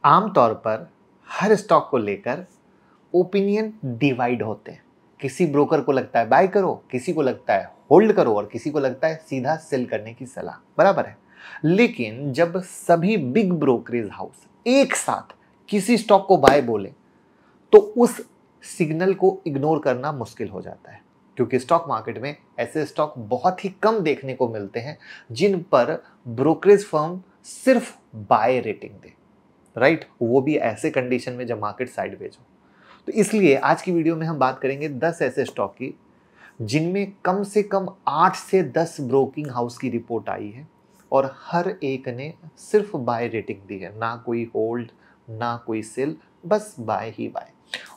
आमतौर पर हर स्टॉक को लेकर ओपिनियन डिवाइड होते हैं। किसी ब्रोकर को लगता है बाय करो, किसी को लगता है होल्ड करो और किसी को लगता है सीधा सेल करने की सलाह। बराबर है। लेकिन जब सभी बिग ब्रोकरेज हाउस एक साथ किसी स्टॉक को बाय बोले तो उस सिग्नल को इग्नोर करना मुश्किल हो जाता है, क्योंकि स्टॉक मार्केट में ऐसे स्टॉक बहुत ही कम देखने को मिलते हैं जिन पर ब्रोकरेज फर्म सिर्फ बाय रेटिंग दे। राइट, वो भी ऐसे कंडीशन में जब मार्केट साइडवेज हो। तो इसलिए आज की वीडियो में हम बात करेंगे 10 ऐसे स्टॉक की जिनमें कम से कम 8 से 10 ब्रोकिंग हाउस की रिपोर्ट आई है और हर एक ने सिर्फ बाय रेटिंग दी है, ना कोई होल्ड ना कोई सेल, बस बाय ही बाय।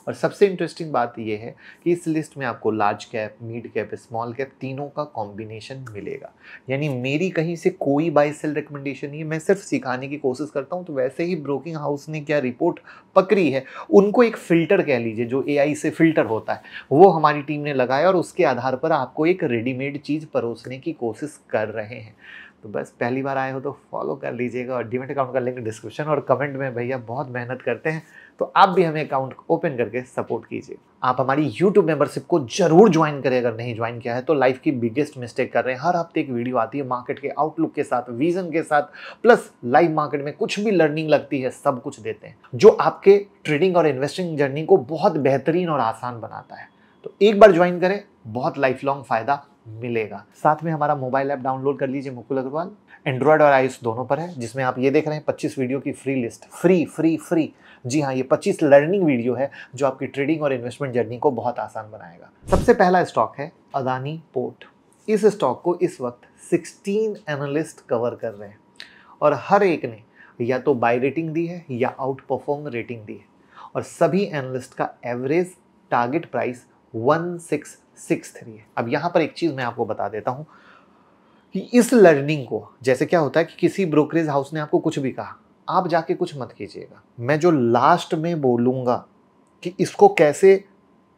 और सबसे इंटरेस्टिंग बात यह है कि इस लिस्ट में आपको large cap, mid cap, small cap तीनों का कॉम्बिनेशन मिलेगा। यानी मेरी कहीं से कोई बाय सेल रिकमेंडेशन नहीं है, मैं सिर्फ सिखाने की कोशिश करता हूं। तो वैसे ही ब्रोकिंग हाउस ने क्या रिपोर्ट पकड़ी है, उनको एक फिल्टर कह लीजिए, जो एआई से फिल्टर होता है, वो हमारी टीम ने लगाया और उसके आधार पर आपको एक रेडीमेड चीज़ परोसने की कोशिश कर रहे हैं। तो बस पहली बार आए हो तो फॉलो कर लीजिएगा और डीमैट अकाउंट का लिंक डिस्क्रिप्शन और कमेंट में। भैया बहुत मेहनत करते हैं, तो आप भी हमें अकाउंट ओपन करके सपोर्ट कीजिए। आप हमारी यूट्यूब मेंबरशिप को जरूर ज्वाइन करें, अगर नहीं ज्वाइन किया है तो लाइफ की बिगेस्ट मिस्टेक कर रहे हैं। हर हफ्ते एक वीडियो आती है मार्केट के आउटलुक के साथ, विजन के साथ, प्लस लाइव मार्केट में कुछ भी लर्निंग लगती है सब कुछ देते हैं, जो आपके ट्रेडिंग और इन्वेस्टिंग जर्नी को बहुत बेहतरीन और आसान बनाता है। तो एक बार ज्वाइन करें, बहुत लाइफ लॉन्ग फायदा मिलेगा। साथ में हमारा मोबाइल ऐप डाउनलोड कर लीजिए, मुकुल अग्रवाल। एंड्रॉयड और आईओएस दोनों पर है, जिसमें आप ये देख रहे हैं 25 वीडियो की free list. Free free free, जी हाँ, ये 25 लर्निंग वीडियो है जो आपकी ट्रेडिंग और इन्वेस्टमेंट जर्नी को बहुत आसान बनाएगा। सबसे पहला स्टॉक है अदानी पोर्ट। इस स्टॉक को इस वक्त 16 एनालिस्ट कवर कर रहे हैं और हर एक ने या तो बाय रेटिंग दी है या आउट परफॉर्म रेटिंग दी है और सभी एनालिस्ट का एवरेज टारगेट प्राइस 1663 है। अब यहाँ पर एक चीज़ मैं आपको बता देता हूँ कि इस लर्निंग को, जैसे क्या होता है कि किसी ब्रोकरेज हाउस ने आपको कुछ भी कहा, आप जाके कुछ मत कीजिएगा। मैं जो लास्ट में बोलूँगा कि इसको कैसे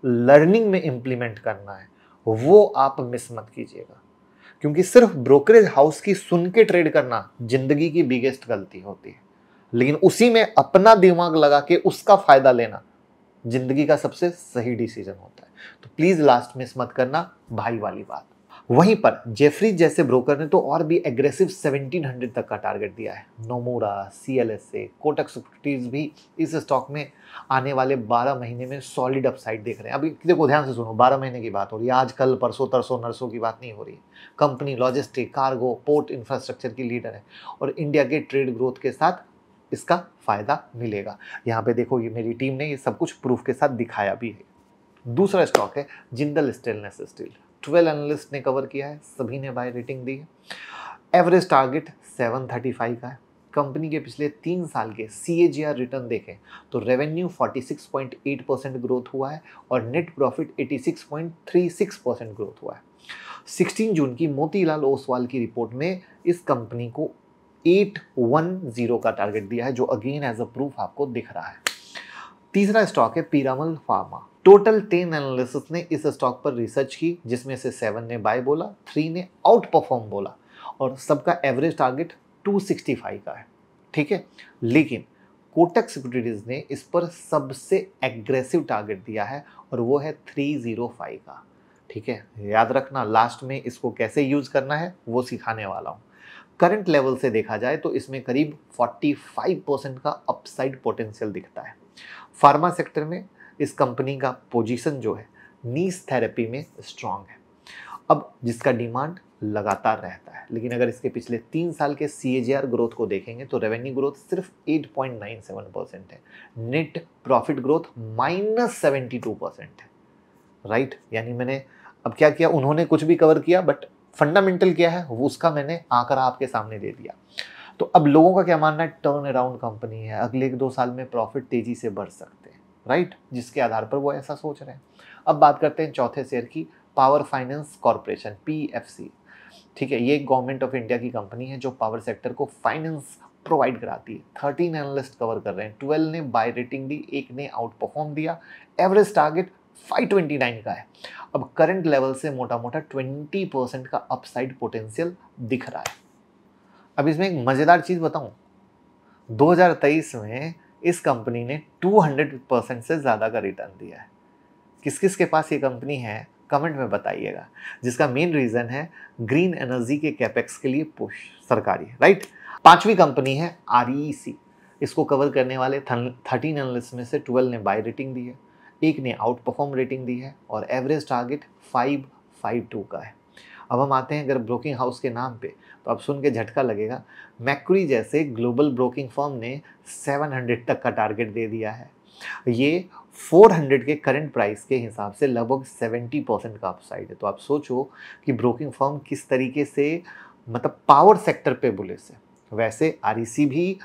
लर्निंग में इम्प्लीमेंट करना है, वो आप मिस मत कीजिएगा, क्योंकि सिर्फ ब्रोकरेज हाउस की सुन के ट्रेड करना जिंदगी की बिगेस्ट गलती होती है, लेकिन उसी में अपना दिमाग लगा के उसका फायदा लेना जिंदगी का सबसे सही डिसीजन होता है। तो प्लीज लास्ट मिस मत करना, भाई वाली बात। वहीं पर जेफरीज जैसे ब्रोकर ने तो और भी एग्रेसिव 1700 तक का टारगेट दिया है। नोमूरा, सीएलएसए, कोटक सिक्योरिटीज भी इस स्टॉक में आने वाले 12 महीने में सॉलिड अपसाइड देख रहे हैं। अभी देखो, ध्यान से सुनो, 12 महीने की बात हो रही है, आज कल परसों तरसों नरसों की बात नहीं हो रही है। Company logistic, cargo, port infrastructure की लीडर है और इंडिया के ट्रेड ग्रोथ के साथ इसका फायदा मिलेगा। यहाँ पे देखो, ये मेरी टीम ने ये सब कुछ प्रूफ के साथ दिखाया भी है। दूसरा स्टॉक है जिंदल स्टेनलेस स्टील। 12 एनालिस्ट ने कवर किया है, सभी ने बाय रेटिंग दी है। एवरेज टारगेट 735 का है। कंपनी के पिछले 3 साल के CAGR रिटर्न देखें तो रेवेन्यू 46.8% ग्रोथ हुआ है और नेट प्रॉफिट 86.36% ग्रोथ हुआ है। 16 जून की मोतीलाल ओसवाल की रिपोर्ट में इस कंपनी को 810 का टारगेट दिया है, जो अगेन एज अ प्रूफ आपको दिख रहा है। तीसरा स्टॉक है पीरामल फार्मा। टोटल 10 एनालिस्ट ने इस स्टॉक पर रिसर्च की, जिसमें से 7 ने बाय बोला, 3 ने आउट परफॉर्म बोला और सबका एवरेज टारगेट 265 का है। ठीक है, लेकिन कोटक सिक्योरिटीज ने इस पर सबसे एग्रेसिव टारगेट दिया है और वो है 305 का। ठीक है, याद रखना, लास्ट में इसको कैसे यूज करना है वो सिखाने वाला हूँ। करंट लेवल से देखा जाए तो इसमें करीब 45% का अपसाइड पोटेंशियल दिखता है। फार्मा सेक्टर में इस कंपनी का पोजीशन जो है नीश थेरेपी में स्ट्रांग है, अब जिसका डिमांड लगातार रहता है। लेकिन अगर इसके पिछले 3 साल के CAGR ग्रोथ को देखेंगे तो रेवेन्यू ग्रोथ सिर्फ 8.97% है, नेट प्रॉफिट ग्रोथ -72% है। राइट, यानी मैंने अब क्या किया, उन्होंने कुछ भी कवर किया बट फंडामेंटल क्या है वो उसका मैंने आंकड़ा आपके सामने दे दिया। तो अब लोगों का क्या मानना है, टर्न अराउंड कंपनी है, अगले 1-2 साल में प्रॉफिट तेजी से बढ़ सकते हैं। राइट, जिसके आधार पर वो ऐसा सोच रहे हैं। अब बात करते हैं चौथे शेयर की, पावर फाइनेंस कॉर्पोरेशन, PFC। ठीक है, ये गवर्नमेंट ऑफ इंडिया की कंपनी है जो पावर सेक्टर को फाइनेंस प्रोवाइड कराती है। 13 एनालिस्ट कवर कर रहे हैं, 12 ने बाय रेटिंग दी, 1 ने आउट परफॉर्म दिया। एवरेज टारगेट 529 का है। अब करंट लेवल से मोटा मोटा 20% का अपसाइड पोटेंशियल दिख रहा है। अब इसमें एक मजेदार चीज बताऊं, 2023 में इस कंपनी ने 200% से ज़्यादा का रिटर्न दिया है। किस किस के पास ये कंपनी है कमेंट में बताइएगा, जिसका मेन रीज़न है ग्रीन एनर्जी के कैपेक्स के लिए पुश सरकारी, राइट। पांचवी कंपनी है REC। इसको कवर करने वाले 13 एनालिस्ट में से 12 ने बाय रेटिंग दी है, एक ने आउट परफॉर्म रेटिंग दी है और एवरेज टारगेट 552 का है। अब हम आते हैं अगर ब्रोकिंग हाउस के नाम पे, तो अब सुन के झटका लगेगा। मैक्री जैसे ग्लोबल ब्रोकिंग फर्म ने 700 तक का टारगेट दे दिया है। ये 400 के करंट प्राइस के हिसाब से लगभग 70% का अपसाइड है। तो आप सोचो कि ब्रोकिंग फर्म किस तरीके से मतलब पावर सेक्टर पे बुलिश है। वैसे REC भी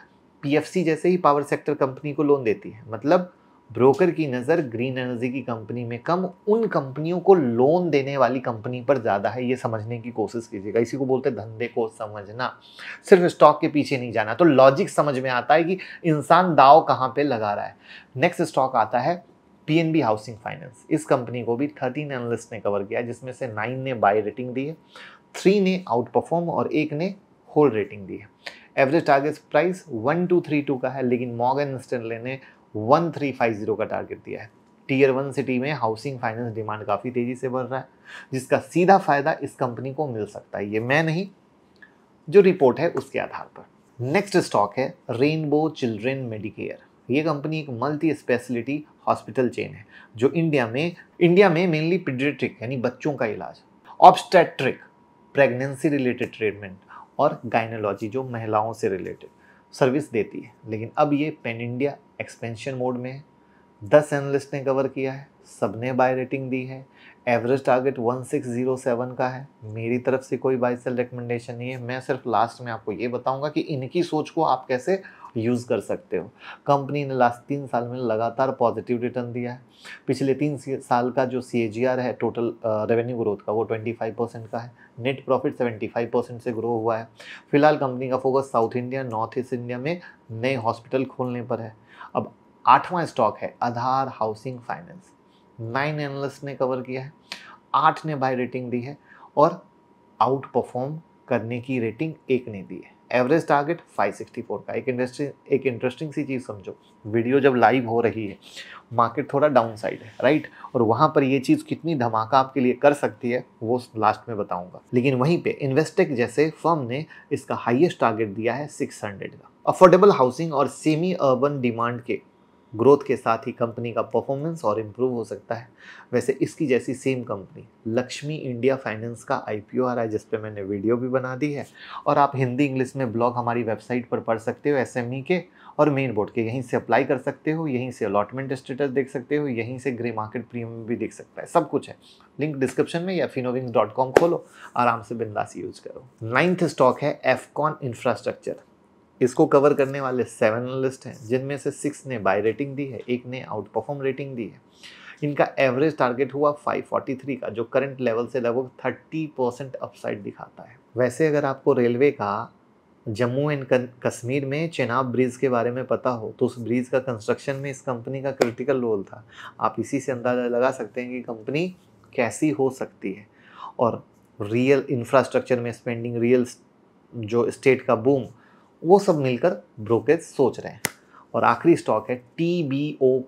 PFC जैसे ही पावर सेक्टर कंपनी को लोन देती है, मतलब ब्रोकर की नज़र ग्रीन एनर्जी की कंपनी में कम, उन कंपनियों को लोन देने वाली कंपनी पर ज़्यादा है। ये समझने की कोशिश कीजिएगा। इसी को बोलते हैं धंधे को समझना, सिर्फ स्टॉक के पीछे नहीं जाना। तो लॉजिक समझ में आता है कि इंसान दाव कहाँ पे लगा रहा है। नेक्स्ट स्टॉक आता है PNB हाउसिंग फाइनेंस। इस कंपनी को भी 13 एनालिस्ट ने कवर किया, जिसमें से 9 ने बाय रेटिंग दी है, 3 ने आउट परफॉर्म और 1 ने होल्ड रेटिंग दी है। एवरेज टारगेट प्राइस 1232 का है, लेकिन मॉर्गन स्टैनले ने 1350 का टारगेट दिया है। टीयर 1 सिटी में हाउसिंग फाइनेंस डिमांड काफ़ी तेज़ी से बढ़ रहा है, जिसका सीधा फायदा इस कंपनी को मिल सकता है। ये मैं नहीं, जो रिपोर्ट है उसके आधार पर। नेक्स्ट स्टॉक है रेनबो चिल्ड्रेन मेडिकेयर। ये कंपनी एक मल्टी स्पेशलिटी हॉस्पिटल चेन है, जो इंडिया में मेनली पीडियाट्रिक यानी बच्चों का इलाज, ऑब्स्टेट्रिक प्रेगनेंसी रिलेटेड ट्रीटमेंट और गायनोलॉजी जो महिलाओं से रिलेटेड सर्विस देती है। लेकिन अब ये पैन इंडिया एक्सपेंशन मोड में है। 10 एनालिस्ट ने कवर किया है, सबने बाय रेटिंग दी है। एवरेज टारगेट 1607 का है। मेरी तरफ से कोई बाय सेल रिकमेंडेशन नहीं है। मैं सिर्फ लास्ट में आपको ये बताऊंगा कि इनकी सोच को आप कैसे यूज़ कर सकते हो। कंपनी ने लास्ट 3 साल में लगातार पॉजिटिव रिटर्न दिया है। पिछले 3 साल का जो CAGR है टोटल रेवेन्यू ग्रोथ का, वो 25% का है। नेट प्रॉफिट 75% से ग्रो हुआ है। फिलहाल कंपनी का focus south India, north east India में नए हॉस्पिटल खोलने पर है। अब 8वां स्टॉक है आधार हाउसिंग फाइनेंस। 9 एनालिस्ट ने कवर किया है, 8 ने बाय रेटिंग दी है और आउट परफॉर्म करने की रेटिंग 1 ने दी है। एवरेज टारगेट 564 का। एक इंटरेस्टिंग सी चीज़ समझो, वीडियो जब लाइव हो रही है, मार्केट थोड़ा डाउन साइड है, राइट, और वहाँ पर ये चीज़ कितनी धमाका आपके लिए कर सकती है वो लास्ट में बताऊंगा। लेकिन वहीं पे इन्वेस्टेक जैसे फर्म ने इसका हाईएस्ट टारगेट दिया है 600 का। अफोर्डेबल हाउसिंग और सेमी अर्बन डिमांड के ग्रोथ के साथ ही कंपनी का परफॉर्मेंस और इम्प्रूव हो सकता है। वैसे इसकी जैसी same company Lakshmi India finance का IPO आ रहा है, जिस पे मैंने वीडियो भी बना दी है, और आप हिंदी इंग्लिश में ब्लॉग हमारी वेबसाइट पर पढ़ सकते हो, SME के और मेन बोर्ड के। यहीं से अप्लाई कर सकते हो, यहीं से अलॉटमेंट स्टेटस देख सकते हो, यहीं से ग्रे मार्केट प्रीमियम भी देख सकता है। सब कुछ है, लिंक डिस्क्रिप्शन में, या finovings.com खोलो, आराम से बिंदास यूज करो। 9th स्टॉक है एफकॉन इंफ्रास्ट्रक्चर। इसको कवर करने वाले 7 एनालिस्ट हैं, जिनमें से 6 ने बाय रेटिंग दी है, 1 ने आउट परफॉर्म रेटिंग दी है। इनका एवरेज टारगेट हुआ 543 का, जो करंट लेवल से लगभग 30% अपसाइड दिखाता है। वैसे अगर आपको रेलवे का जम्मू एंड कश्मीर में चेनाब ब्रिज के बारे में पता हो, तो उस ब्रिज का कंस्ट्रक्शन में इस कंपनी का क्रिटिकल रोल था। आप इसी से अंदाज़ा लगा सकते हैं कि कंपनी कैसी हो सकती है। और रियल इंफ्रास्ट्रक्चर में स्पेंडिंग, रियल जो स्टेट का बूम, वो सब मिलकर ब्रोकरेज सोच रहे हैं। और आखिरी स्टॉक है TBO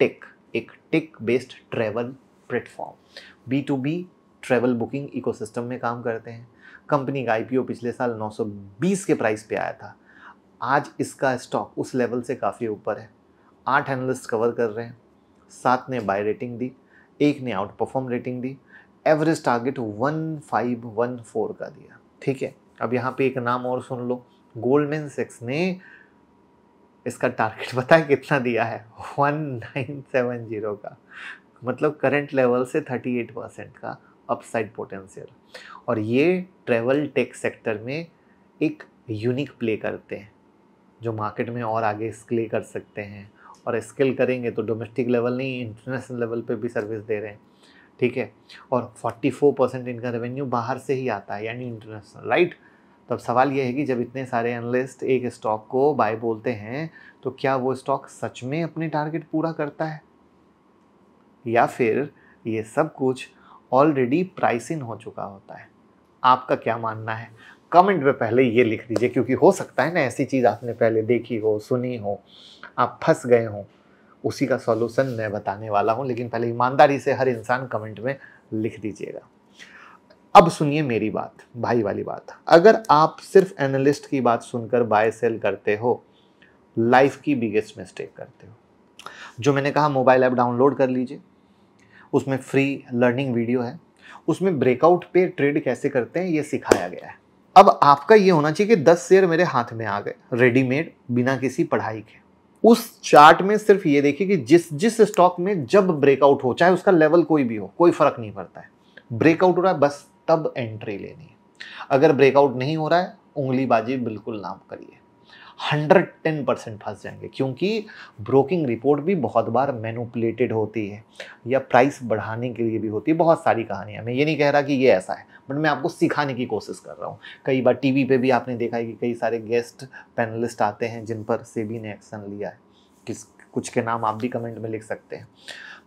टेक, एक tech based travel platform. B2B travel booking ecosystem में काम करते हैं। कंपनी का IPO पिछले साल 920 के प्राइस पे आया था। आज इसका स्टॉक उस लेवल से काफ़ी ऊपर है। 8 एनालिस्ट कवर कर रहे हैं, 7 ने बाय रेटिंग दी, 1 ने आउट परफॉर्म रेटिंग दी। एवरेज टारगेट 1514 का दिया। ठीक है, अब यहाँ पे एक नाम और सुन लो, गोल्डमैन सैक्स ने इसका टारगेट पता है कितना दिया है? 1970 का, मतलब करंट लेवल से 38% का अपसाइड पोटेंशियल। और ये ट्रैवल टेक सेक्टर में एक यूनिक प्ले करते हैं, जो मार्केट में और आगे स्केल कर सकते हैं, और स्केल करेंगे तो डोमेस्टिक लेवल नहीं, इंटरनेशनल लेवल पे भी सर्विस दे रहे हैं। ठीक है, और 44% इनका रेवेन्यू बाहर से ही आता है, यानी इंटरनेशनल, राइट। तब सवाल यह है कि जब इतने सारे एनालिस्ट एक स्टॉक को बाय बोलते हैं, तो क्या वो स्टॉक सच में अपने टारगेट पूरा करता है, या फिर ये सब कुछ ऑलरेडी प्राइस इन हो चुका होता है? आपका क्या मानना है? कमेंट में पहले ये लिख दीजिए, क्योंकि हो सकता है ना ऐसी चीज़ आपने पहले देखी हो, सुनी हो, आप फंस गए हो। उसी का सॉल्यूशन मैं बताने वाला हूं, लेकिन पहले ईमानदारी से हर इंसान कमेंट में लिख दीजिएगा। अब सुनिए मेरी बात, भाई वाली बात। अगर आप सिर्फ एनालिस्ट की बात सुनकर बाय सेल करते हो, लाइफ की बिगेस्ट मिस्टेक करते हो। जो मैंने कहा, मोबाइल ऐप डाउनलोड कर लीजिए, उसमें फ्री लर्निंग वीडियो है, उसमें ब्रेकआउट पे ट्रेड कैसे करते हैं ये सिखाया गया है। अब आपका ये होना चाहिए कि 10 शेयर मेरे हाथ में आ गए, रेडीमेड, बिना किसी पढ़ाई के। उस चार्ट में सिर्फ ये देखिए कि जिस स्टॉक में जब ब्रेकआउट हो, चाहे उसका लेवल कोई भी हो, कोई फर्क नहीं पड़ता है, ब्रेकआउट हो रहा है बस तब एंट्री लेनी है। अगर ब्रेकआउट नहीं हो रहा है, उंगलीबाजी बिल्कुल ना करिए, 110% फंस जाएंगे, क्योंकि ब्रोकिंग रिपोर्ट भी बहुत बार मैनिपुलेटेड होती है या प्राइस बढ़ाने के लिए भी होती है। बहुत सारी कहानियां, मैं ये नहीं कह रहा कि ये ऐसा है, बट मैं आपको सिखाने की कोशिश कर रहा हूँ। कई बार टीवी पे भी आपने देखा है कि कई सारे गेस्ट पैनलिस्ट आते हैं जिन पर सेबी ने एक्शन लिया है, कुछ के नाम आप भी कमेंट में लिख सकते हैं।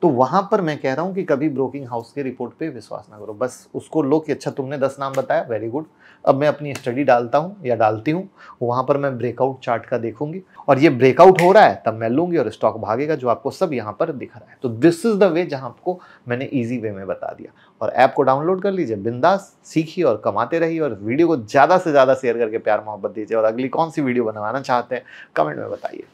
तो वहां पर मैं कह रहा हूं कि कभी ब्रोकिंग हाउस के रिपोर्ट पे विश्वास ना करो, बस उसको लो कि अच्छा तुमने 10 नाम बताया, वेरी गुड, अब मैं अपनी स्टडी डालता हूं या डालती हूं, वहां पर मैं ब्रेकआउट चार्ट का देखूंगी और ये ब्रेकआउट हो रहा है तब मैं लूंगी और स्टॉक भागेगा, जो आपको सब यहाँ पर दिख रहा है। तो दिस इज द वे जहां आपको मैंने ईजी वे में बता दिया। और ऐप को डाउनलोड कर लीजिए, बिंदास सीखिए और कमाते रहिए, और वीडियो को ज़्यादा से ज़्यादा शेयर करके प्यार मोहब्बत दीजिए। और अगली कौन सी वीडियो बनवाना चाहते हैं कमेंट में बताइए।